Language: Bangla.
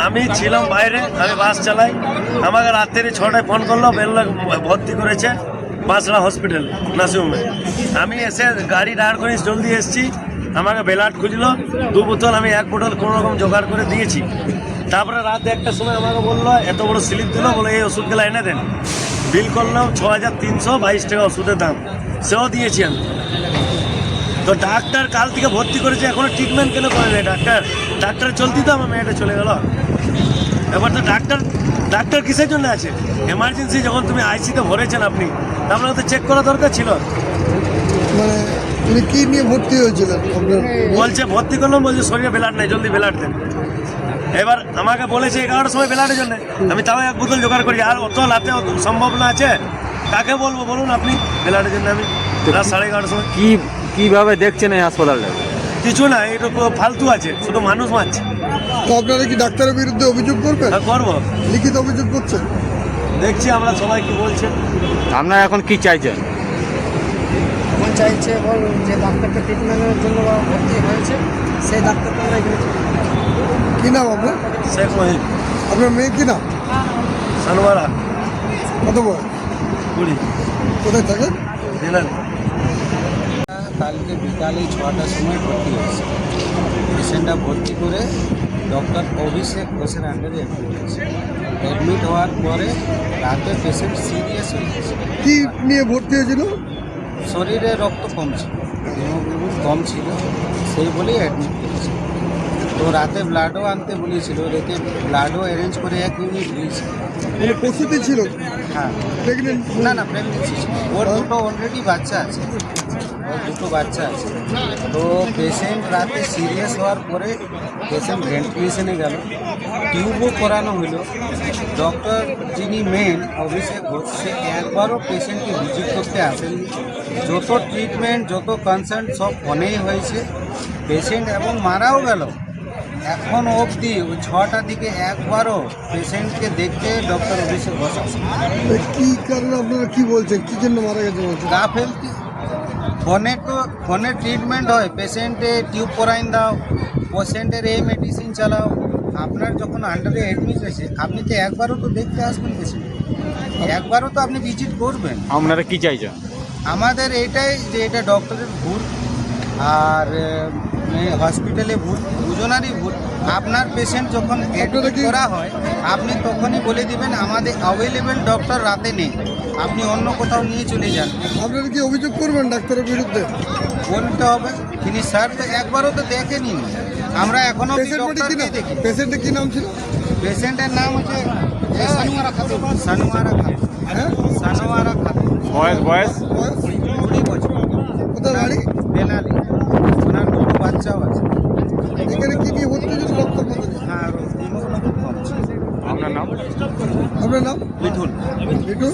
আমি ছিলাম বাইরে, আমি বাস চালাই। আমাকে রাত্রি 6টায় ফোন করলো, বেললো ভর্তি করেছে বাঁশড়া হসপিটাল নার্সিংহোমে। আমি এসে গাড়ি দাঁড় করে জলদি এসেছি। আমাকে ব্লাড খুঁজলো 2 বোতল, আমি 1 বোতল কোনো রকম জোগাড় করে দিয়েছি। তারপরে রাত 1টার সময় আমাকে বললো, এত বড় স্লিপ দিল, বলে এই ওষুধগুলো এনে দেন। বিল করলাম 6322 টাকা ওষুধের দাম, সেও দিয়েছি আমি। তো ডাক্তার কাল থেকে ভর্তি করেছে, এখনো ট্রিটমেন্ট কেন করে নেই ডাক্তার চলতি তো আমার মেয়েটা চলে গেল। এবার তো ডাক্তার কিসের জন্য আছে? এমার্জেন্সি যখন তুমি আইসিতে ভরেছেন আপনি, আপনাকে তো চেক করা দরকার ছিল। মানে উনি কি নিয়ে ভর্তি হয়েছিলেন আপনার? বলছে ভর্তি করলাম, বলছে শরীরে ব্লাড নেই, জলদি ব্লাড দেন। এবার আমাকে বলেছে 11টার সময় ব্লাডের জন্য, আমি তাও 1 বোতল জোগাড় করি। আর অত রাতে অত সম্ভব না আছে, কাকে বলবো বলুন আপনি ব্লাডের জন্য? আমি রাত 11:30 সময় কিভাবে দেখছেন এই হাসপাতালটা? কিছু না, এটা ফালতু আছে, শুধু মানুষ মারছে। তো আপনারা কি ডাক্তারের বিরুদ্ধে অভিযোগ করবেন? হ্যাঁ, করবো। লিখিত অভিযোগ করছেন? দেখছি আমরা সবাই কি বলছে। আপনারা এখন কি চাইছেন? এখন চাইছে যে ডাক্তারকে ট্রিটমেন্টের জন্য ভর্তি হয়েছে, সেই ডাক্তারকে আমরা এখানে কি নাম আপনার? শেখ মহিব, আপনার মেয়ে কি নাম? সানোয়ারা, কত বয়স? 20, কোথায় থাকেন? দিনালি। কালকে বিকালে 6টার সময় ভর্তি হয়েছে। পেশেন্টটা ভর্তি করে ডক্টর অভিষেক ঘোষের আন্ডারে অ্যাডমিট হয়েছে। অ্যাডমিট হওয়ার পরে রাতে পেশেন্ট সিরিয়াস হয়ে গেছে। কি নিয়ে ভর্তি হয়েছিল? শরীরে রক্ত কম ছিল, হিমোগ্লোবিন কম ছিল, সেই বলেই অ্যাডমিট করেছে। তো রাতে ব্লাডও আনতে বলেছিল, রাতে ব্লাডও অ্যারেঞ্জ করে 1 ইউনিট দিয়েছে। মানে প্রস্তুতি ছিল? হ্যাঁ, প্রেগনেন্ট? না প্রেগনেন্সি ছিল। ওর দুটো অলরেডি বাচ্চা আছে, তো পেশেন্ট রাতে সিরিয়াস হওয়ার পরে পেশেন্ট ভেন্টিলেশনে গেল, টিউবও করানো হলো। ডক্টর যিনি মেন অভিষেক ঘোষ, সে একবারও পেশেন্টকে ভিজিট করতে আসেননি। যত ট্রিটমেন্ট, যত কনসার্ন সব ফোনেই হয়েছে। পেশেন্ট এবং মারাও গেল। এখন অবধি ওই 6টার দিকে একবারও পেশেন্টকে দেখতে ডক্টর অভিষেক ঘোষ আসেন। কি কারণে আপনারা কি বলছেন, কি জন্য মারা গেছে বলছেন? গা ফেলতি ফোনে ট্রিটমেন্ট হয়, পেশেন্টে টিউব পরাইন দাও, পেশেন্টের এই মেডিসিন চালাও। আপনার যখন আন্ডারে অ্যাডমিট হয়েছে, আপনি তো একবারও তো দেখতে আসবেন পেশেন্ট, একবারও তো আপনি ভিজিট করবেন। আপনারা কি চাইছেন? আমাদের এইটাই যে এটা ডক্টরের ভুল আর হসপিটালে ভুল, দুজনারই ভুল। আপনার পেশেন্ট যখন অ্যাডমিট করা হয়, আপনি তখনই বলে দিবেন আমাদের অ্যাভেলেবেল ডক্টর রাতে নেই, আপনি অন্য কোথাও নিয়ে চলে যান। আপনারা কি অভিযোগ করবেন ডাক্তারের বিরুদ্ধে? বলতে হবে, তিনি স্যার তো একবারও তো দেখেনি। আমরা এখনো পেশেন্টের কি নাম ছিল? পেশেন্টের নাম হচ্ছে সানোয়ারা খাতুন। হ্যাঁ, সানোয়ারা খাতুন, বয়স 20 বছর, কোথায় বাড়ি? বেনালি। ওনার দুটো বাচ্চাও আছে। এখানে কি নিয়ে ভর্তি হয়েছিল? রক্ত পদ্ধতি? হ্যাঁ, আপনার নাম? আপনার নাম? মিঠুন। মিঠুন।